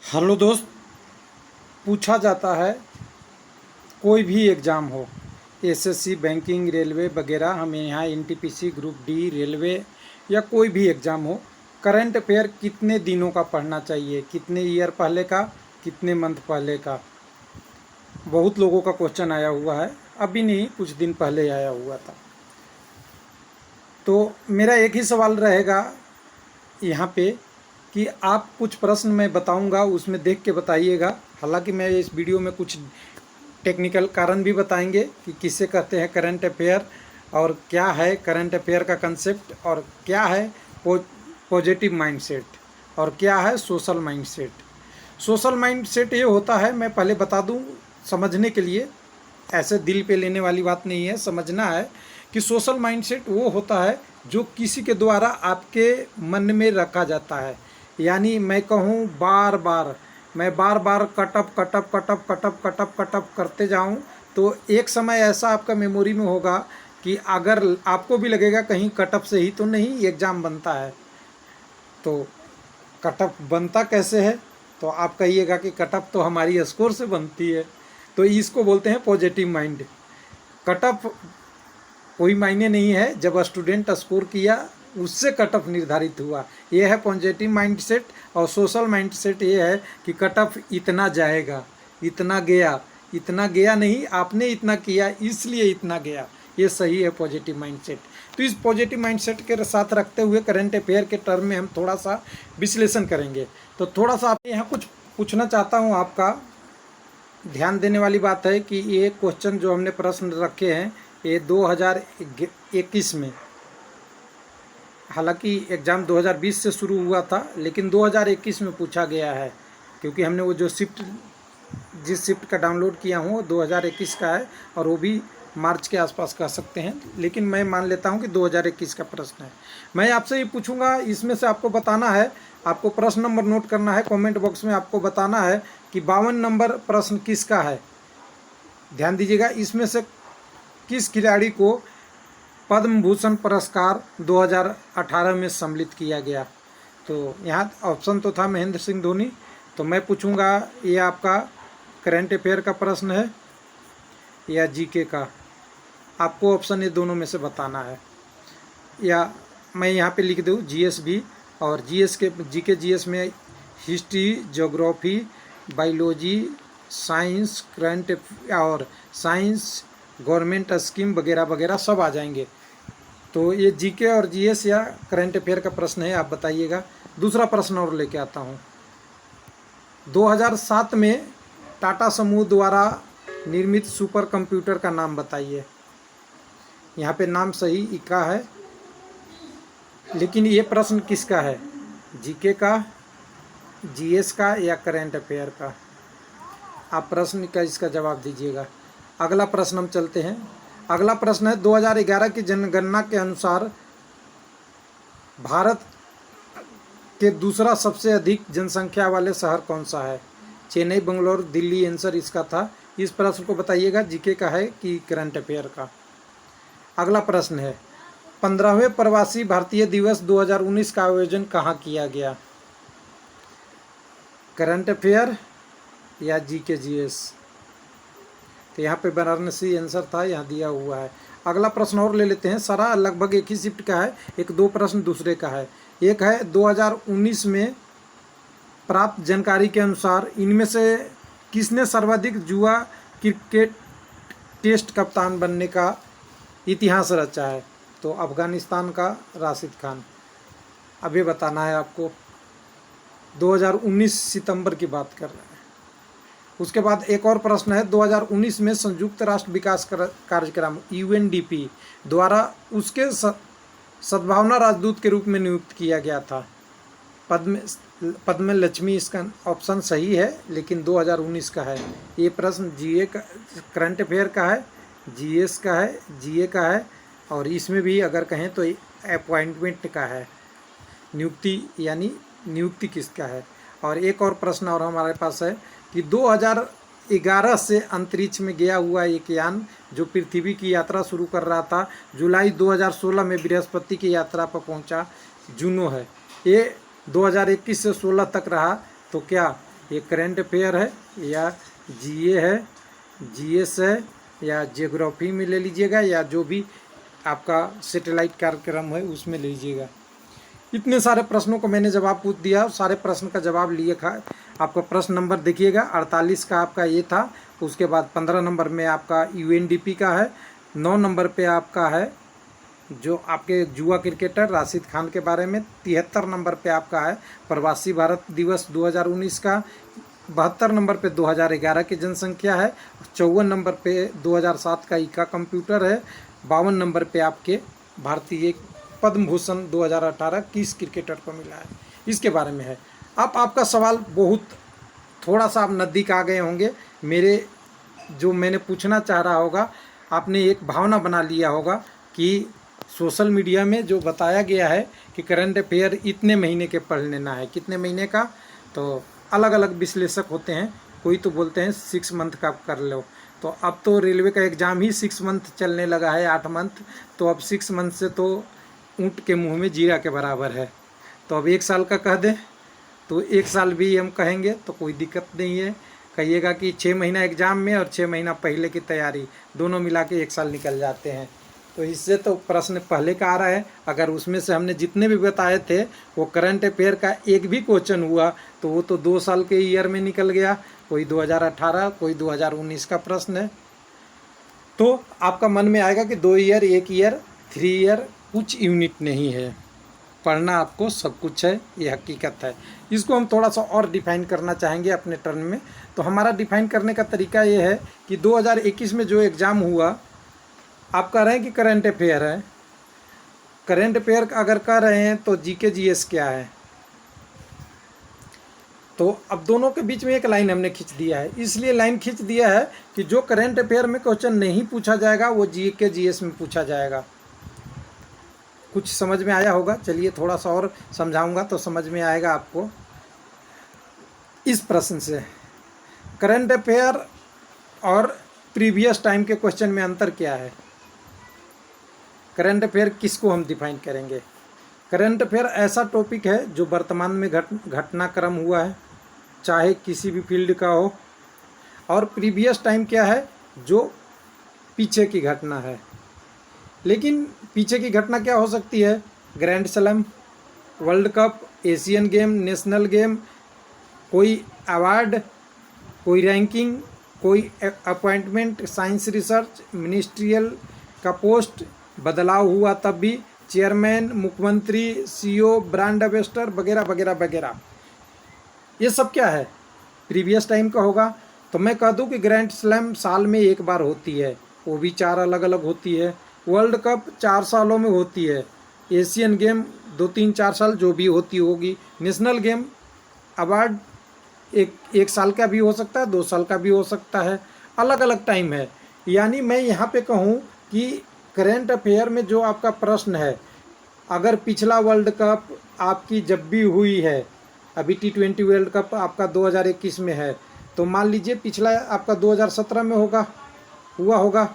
Hello दोस्त। पूछा जाता है कोई भी एग्ज़ाम हो, एसएससी, बैंकिंग, रेलवे वगैरह, हमें यहाँ एनटीपीसी, ग्रुप डी, रेलवे या कोई भी एग्ज़ाम हो, करंट अफेयर कितने दिनों का पढ़ना चाहिए, कितने ईयर पहले का, कितने मंथ पहले का। बहुत लोगों का क्वेश्चन आया हुआ है, अभी नहीं कुछ दिन पहले आया हुआ था। तो मेरा एक ही सवाल रहेगा यहाँ पे कि आप कुछ प्रश्न मैं बताऊंगा, उसमें देख के बताइएगा। हालांकि मैं इस वीडियो में कुछ टेक्निकल कारण भी बताएंगे कि किसे कहते हैं करंट अफेयर, और क्या है करंट अफेयर का कंसेप्ट, और क्या है पॉजिटिव माइंडसेट, और क्या है सोशल माइंडसेट। सोशल माइंडसेट ये होता है, मैं पहले बता दूं समझने के लिए, ऐसे दिल पे लेने वाली बात नहीं है, समझना है कि सोशल माइंडसेट वो होता है जो किसी के द्वारा आपके मन में रखा जाता है। यानी मैं कहूँ बार बार, मैं बार बार cut up cut up cut up cut up cut up cut up करते जाऊँ, तो एक समय ऐसा आपका मेमोरी में होगा कि अगर आपको भी लगेगा कहीं कटअप से ही तो नहीं एग्ज़ाम बनता है। तो कटअप बनता कैसे है, तो आप कहिएगा कि कटअप तो हमारी स्कोर से बनती है। तो इसको बोलते हैं पॉजिटिव माइंड। कटअप कोई मायने नहीं है, जब स्टूडेंट स्कोर किया उससे कटअप निर्धारित हुआ। ये है पॉजिटिव माइंडसेट। और सोशल माइंडसेट ये है कि कटअप इतना जाएगा, इतना गया नहीं, आपने इतना किया इसलिए इतना गया। ये सही है पॉजिटिव माइंडसेट। तो इस पॉजिटिव माइंडसेट के साथ रखते हुए करंट अफेयर के टर्म में हम थोड़ा सा विश्लेषण करेंगे। तो थोड़ा सा आप यहाँ कुछ पूछना चाहता हूँ, आपका ध्यान देने वाली बात है कि ये क्वेश्चन जो हमने प्रश्न रखे हैं ये 2021 में, हालांकि एग्ज़ाम 2020 से शुरू हुआ था लेकिन 2021 में पूछा गया है, क्योंकि हमने वो जो जिस शिफ्ट का डाउनलोड किया हूँ वो 2021 का है, और वो भी मार्च के आसपास कह सकते हैं, लेकिन मैं मान लेता हूँ कि 2021 का प्रश्न है। मैं आपसे ये पूछूंगा, इसमें से आपको बताना है, आपको प्रश्न नंबर नोट करना है, कमेंट बॉक्स में आपको बताना है कि 52 नंबर प्रश्न किसका है। ध्यान दीजिएगा, इसमें से किस खिलाड़ी को पद्म भूषण पुरस्कार 2018 में सम्मिलित किया गया। तो यहाँ ऑप्शन तो था महेंद्र सिंह धोनी। तो मैं पूछूंगा ये आपका करंट अफेयर का प्रश्न है या जीके का, आपको ऑप्शन ये दोनों में से बताना है। या मैं यहाँ पे लिख दूँ जीएस भी, और जीएस के जीके जीएस में history, geography, biology, science, current और साइंस, गवर्नमेंट स्कीम वगैरह वगैरह सब आ जाएंगे। तो ये जीके और जीएस या करंट अफेयर का प्रश्न है, आप बताइएगा। दूसरा प्रश्न और लेके आता हूँ। 2007 में टाटा समूह द्वारा निर्मित सुपर कंप्यूटर का नाम बताइए। यहाँ पे नाम सही इका है, लेकिन ये प्रश्न किसका है, जीके का, जीएस का या करंट अफेयर का। आप प्रश्न का इसका जवाब दीजिएगा। अगला प्रश्न हम चलते हैं। अगला प्रश्न है 2011 की जनगणना के अनुसार भारत के दूसरा सबसे अधिक जनसंख्या वाले शहर कौन सा है। चेन्नई, बेंगलोर, दिल्ली आंसर इसका था। इस प्रश्न को बताइएगा, जीके का है कि करंट अफेयर का। अगला प्रश्न है 15वें प्रवासी भारतीय दिवस 2019 का आयोजन कहाँ किया गया। करंट अफेयर या जीके जीएस। तो यहाँ पे वाराणसी आंसर था, यहाँ दिया हुआ है। अगला प्रश्न और ले लेते हैं, सारा लगभग एक ही शिफ्ट का है, एक दो प्रश्न दूसरे का है। एक है 2019 में प्राप्त जानकारी के अनुसार इनमें से किसने सर्वाधिक जुआ क्रिकेट टेस्ट कप्तान बनने का इतिहास रचा है। तो अफगानिस्तान का राशिद खान। अभी बताना है आपको, 2019 सितंबर की बात कर रहे हैं। उसके बाद एक और प्रश्न है 2019 में संयुक्त राष्ट्र विकास कार्यक्रम यूएनडीपी द्वारा उसके सद्भावना राजदूत के रूप में नियुक्त किया गया था। पद्म लक्ष्मी इसका ऑप्शन सही है, लेकिन 2019 का है। ये प्रश्न जीए का, करंट अफेयर का है, जीएस का है, जीए का है, और इसमें भी अगर कहें तो अपॉइंटमेंट का है, नियुक्ति यानी नियुक्ति किसका है। और एक और प्रश्न और हमारे पास है कि 2011 से अंतरिक्ष में गया हुआ एक यान जो पृथ्वी की यात्रा शुरू कर रहा था, जुलाई 2016 में बृहस्पति की यात्रा पर पहुंचा, जूनो है। ये 2021 से 16 तक रहा, तो क्या ये करंट अफेयर है या जीए है, जीएस है या जियोग्राफी में ले लीजिएगा, या जो भी आपका सैटेलाइट कार्यक्रम है उसमें ले लीजिएगा। इतने सारे प्रश्नों को मैंने जवाब पूछ दिया, सारे प्रश्न का जवाब लिए था। आपका प्रश्न नंबर देखिएगा 48 का आपका ये था, उसके बाद 15 नंबर में आपका यूएनडीपी का है, 9 नंबर पे आपका है जो आपके जुआ क्रिकेटर राशिद खान के बारे में, 73 नंबर पे आपका है प्रवासी भारत दिवस 2019 का, 72 नंबर पे 2011 की जनसंख्या है, 54 नंबर पे 2007 का इका कंप्यूटर है, 52 नंबर पे आपके भारतीय पद्म भूषण 2018 किस क्रिकेटर को मिला है, इसके बारे में है। अब आपका सवाल बहुत थोड़ा सा आप नज़दीक आ गए होंगे मेरे, जो मैंने पूछना चाह रहा होगा आपने एक भावना बना लिया होगा कि सोशल मीडिया में जो बताया गया है कि करंट अफेयर इतने महीने के पढ़ लेना है, कितने महीने का, तो अलग अलग विश्लेषक होते हैं, कोई तो बोलते हैं 6 मंथ का कर लो। तो अब तो रेलवे का एग्ज़ाम ही 6 मंथ चलने लगा है, 8 मंथ, तो अब 6 मंथ से तो ऊँट के मुंह में जीरा के बराबर है। तो अब 1 साल का कह दें तो 1 साल भी हम कहेंगे तो कोई दिक्कत नहीं है। कहिएगा कि 6 महीना एग्ज़ाम में और 6 महीना पहले की तैयारी, दोनों मिला के 1 साल निकल जाते हैं। तो इससे तो प्रश्न पहले का आ रहा है, अगर उसमें से हमने जितने भी बताए थे वो करंट अफेयर का एक भी क्वेश्चन हुआ तो वो तो 2 साल के ईयर में निकल गया, कोई 2018 कोई 2019 का प्रश्न है। तो आपका मन में आएगा कि 2 ईयर 1 ईयर 3 ईयर कुछ यूनिट नहीं है, पढ़ना आपको सब कुछ है, ये हकीकत है। इसको हम थोड़ा सा और डिफाइन करना चाहेंगे अपने टर्न में। तो हमारा डिफाइन करने का तरीका ये है कि 2021 में जो एग्ज़ाम हुआ, आप कह रहे हैं कि करंट अफेयर है, करंट अफेयर अगर कह रहे हैं तो जीके जीएस क्या है, तो अब दोनों के बीच में एक लाइन हमने खींच दिया है। इसलिए लाइन खींच दिया है कि जो करंट अफेयर में क्वेश्चन नहीं पूछा जाएगा वो जीके जीएस में पूछा जाएगा। कुछ समझ में आया होगा, चलिए थोड़ा सा और समझाऊंगा तो समझ में आएगा आपको। इस प्रश्न से करंट अफेयर और प्रीवियस टाइम के क्वेश्चन में अंतर क्या है। करंट अफेयर किसको हम डिफाइन करेंगे, करंट अफेयर ऐसा टॉपिक है जो वर्तमान में घटनाक्रम हुआ है, चाहे किसी भी फील्ड का हो। और प्रीवियस टाइम क्या है, जो पीछे की घटना है। लेकिन पीछे की घटना क्या हो सकती है, grand slam, world cup, Asian game, national game, कोई अवार्ड, कोई रैंकिंग, कोई अपॉइंटमेंट, साइंस रिसर्च, मिनिस्ट्रियल का पोस्ट बदलाव हुआ तब भी, चेयरमैन, मुख्यमंत्री, सीईओ, ब्रांड एम्बेसडर वगैरह वगैरह वगैरह, ये सब क्या है प्रीवियस टाइम का होगा। तो मैं कह दूं कि ग्रैंड स्लैम साल में 1 बार होती है, वो भी 4 अलग अलग होती है। वर्ल्ड कप 4 सालों में होती है। एशियन गेम 2-3-4 साल जो भी होती होगी। नेशनल गेम अवार्ड एक साल का भी हो सकता है, 2 साल का भी हो सकता है, अलग अलग टाइम है। यानी मैं यहाँ पे कहूँ कि करंट अफेयर में जो आपका प्रश्न है, अगर पिछला वर्ल्ड कप आपकी जब भी हुई है, अभी T20 वर्ल्ड कप आपका 2021 में है, तो मान लीजिए पिछला आपका 2017 में हुआ होगा।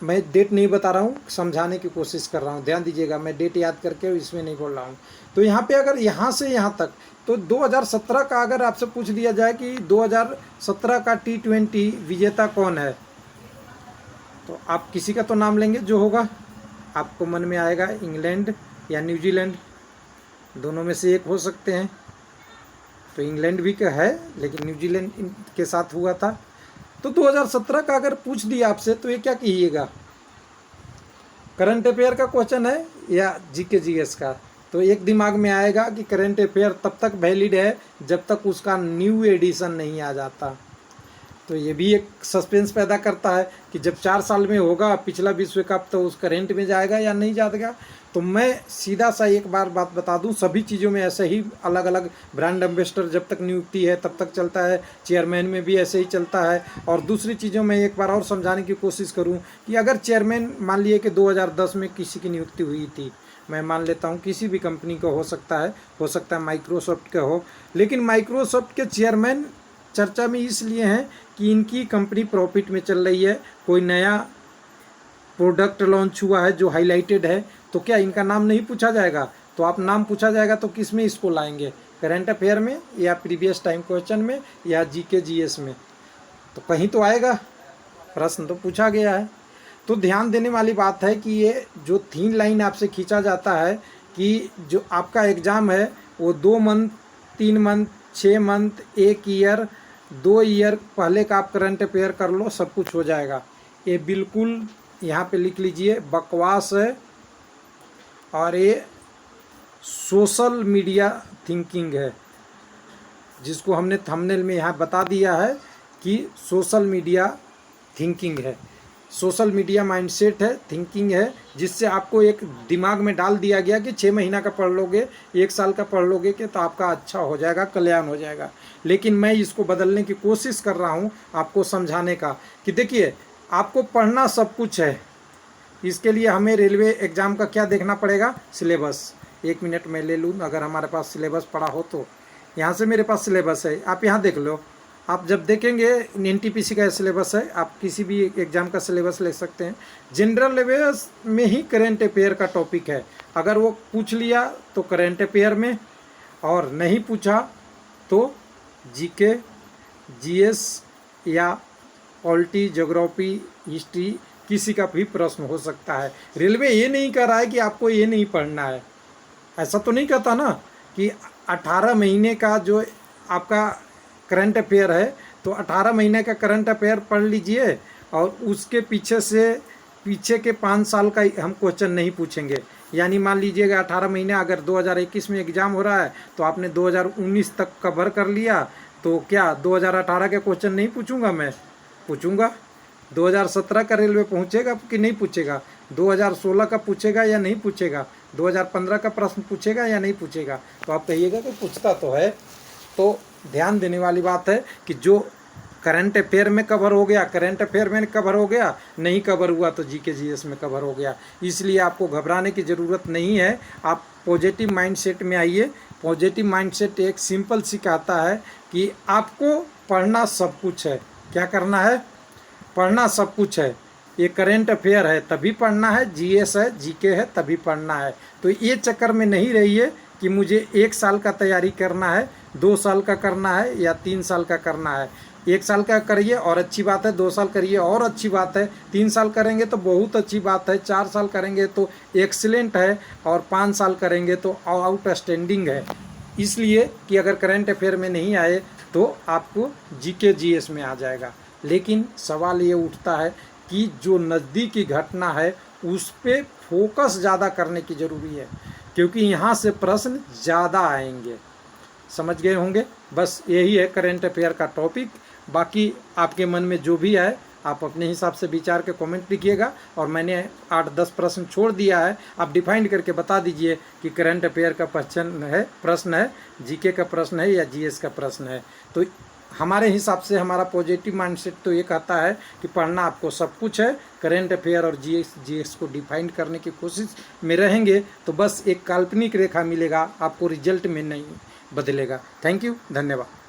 मैं डेट नहीं बता रहा हूँ, समझाने की कोशिश कर रहा हूँ, ध्यान दीजिएगा, मैं डेट याद करके इसमें नहीं बोल रहा हूँ। तो यहाँ पे अगर यहाँ से यहाँ तक तो 2017 का अगर आपसे पूछ दिया जाए कि 2017 का T20 विजेता कौन है, तो आप किसी का तो नाम लेंगे जो होगा, आपको मन में आएगा इंग्लैंड या न्यूजीलैंड, दोनों में से एक हो सकते हैं। तो इंग्लैंड भी का है लेकिन न्यूजीलैंड के साथ हुआ था। तो 2017 का अगर पूछ दिया आपसे तो ये क्या कहिएगा, करंट अफेयर का क्वेश्चन है या जीके जीएस का। तो एक दिमाग में आएगा कि करंट अफेयर तब तक वैलिड है जब तक उसका न्यू एडिशन नहीं आ जाता। तो ये भी एक सस्पेंस पैदा करता है कि जब 4 साल में होगा पिछला विश्व कप तो उस करंट में जाएगा या नहीं जाएगा। तो मैं सीधा सा एक बार बात बता दूं, सभी चीज़ों में ऐसे ही अलग अलग ब्रांड एम्बेसडर जब तक नियुक्ति है तब तक चलता है, चेयरमैन में भी ऐसे ही चलता है। और दूसरी चीज़ों में एक बार और समझाने की कोशिश करूं कि अगर चेयरमैन मान लिए कि 2010 में किसी की नियुक्ति हुई थी, मैं मान लेता हूं किसी भी कंपनी का हो सकता है माइक्रोसॉफ्ट का हो, लेकिन माइक्रोसॉफ्ट के चेयरमैन चर्चा में इसलिए हैं कि इनकी कंपनी प्रॉफिट में चल रही है, कोई नया प्रोडक्ट लॉन्च हुआ है जो हाईलाइटेड है, तो क्या इनका नाम नहीं पूछा जाएगा। तो आप नाम पूछा जाएगा तो किस में इसको लाएंगे, करंट अफेयर में या प्रीवियस टाइम क्वेश्चन में या जीके जीएस में, तो कहीं तो आएगा, प्रश्न तो पूछा गया है। तो ध्यान देने वाली बात है कि ये जो 3 लाइन आपसे खींचा जाता है कि जो आपका एग्ज़ाम है वो 2 month, 3 month, 6 month, 1 year, 2 year पहले का आप करंट अफेयर कर लो, सब कुछ हो जाएगा। ये बिल्कुल यहाँ पे लिख लीजिए, बकवास है और ये सोशल मीडिया थिंकिंग है, जिसको हमने थंबनेल में यहाँ बता दिया है कि सोशल मीडिया थिंकिंग है, सोशल मीडिया माइंडसेट है, थिंकिंग है, जिससे आपको एक दिमाग में डाल दिया गया कि 6 महीना का पढ़ लोगे, 1 साल का पढ़ लोगे कि तो आपका अच्छा हो जाएगा, कल्याण हो जाएगा। लेकिन मैं इसको बदलने की कोशिश कर रहा हूँ, आपको समझाने का कि देखिए आपको पढ़ना सब कुछ है। इसके लिए हमें रेलवे एग्ज़ाम का क्या देखना पड़ेगा, सिलेबस। 1 मिनट में ले लूँ, अगर हमारे पास सिलेबस पड़ा हो तो। यहाँ से मेरे पास सिलेबस है, आप यहाँ देख लो। आप जब देखेंगे एनटीपीसी का सिलेबस है, आप किसी भी एग्ज़ाम का सिलेबस ले सकते हैं। जनरल अवेयर्स में ही करंट अफेयर का टॉपिक है, अगर वो पूछ लिया तो करंट अफेयर में, और नहीं पूछा तो जीके, जीएस या पॉलिटी, ज्योग्राफी, हिस्ट्री, किसी का भी प्रश्न हो सकता है। रेलवे ये नहीं कह रहा है कि आपको ये नहीं पढ़ना है, ऐसा तो नहीं कहता ना कि 18 महीने का जो आपका करंट अफेयर है तो 18 महीने का करंट अफेयर पढ़ लीजिए और उसके पीछे के 5 साल का हम क्वेश्चन नहीं पूछेंगे। यानी मान लीजिएगा 18 महीने, अगर 2021 में एग्ज़ाम हो रहा है तो आपने 2019 तक कवर कर लिया, तो क्या 2018 के क्वेश्चन नहीं पूछूंगा मैं? पूछूंगा। 2017 का रेलवे पहुंचेगा कि नहीं पूछेगा? 2016 का पूछेगा या नहीं पूछेगा? 2015 का प्रश्न पूछेगा या नहीं पूछेगा? तो आप कहिएगा कि पूछता तो है। तो ध्यान देने वाली बात है कि जो करंट अफेयर में कवर हो गया, करंट अफेयर में कवर हो गया, नहीं कवर हुआ तो जीके जीएस में कवर हो गया। इसलिए आपको घबराने की ज़रूरत नहीं है। आप पॉजिटिव माइंडसेट में आइए। पॉजिटिव माइंडसेट एक सिंपल सिखाता है कि आपको पढ़ना सब कुछ है। क्या करना है? पढ़ना सब कुछ है। ये करंट अफेयर है तभी पढ़ना है, जीएस है, जीके है तभी पढ़ना है। तो ये चक्कर में नहीं रहिए कि मुझे 1 साल का तैयारी करना है, 2 साल का करना है या 3 साल का करना है। 1 साल का करिए और अच्छी बात है, 2 साल करिए और अच्छी बात है, 3 साल करेंगे तो बहुत अच्छी बात है, 4 साल करेंगे तो एक्सीलेंट है, और 5 साल करेंगे तो आउटस्टैंडिंग है। इसलिए कि अगर करंट अफेयर में नहीं आए तो आपको जीके जीएस में आ जाएगा। लेकिन सवाल ये उठता है कि जो नज़दीकी घटना है उस पर फोकस ज़्यादा करने की ज़रूरी है, क्योंकि यहाँ से प्रश्न ज़्यादा आएंगे। समझ गए होंगे? बस यही है करंट अफेयर का टॉपिक। बाकी आपके मन में जो भी है आप अपने हिसाब से विचार के कमेंट लिखिएगा, और मैंने 8-10 प्रश्न छोड़ दिया है, आप डिफाइन करके बता दीजिए कि करंट अफेयर का प्रश्न है, जीके का प्रश्न है या जीएस का प्रश्न है। तो हमारे हिसाब से हमारा पॉजिटिव माइंडसेट तो ये कहता है कि पढ़ना आपको सब कुछ है। करंट अफेयर और जीएस को डिफाइन करने की कोशिश में रहेंगे तो बस एक काल्पनिक रेखा मिलेगा, आपको रिजल्ट में नहीं बदलेगा। थैंक यू, धन्यवाद।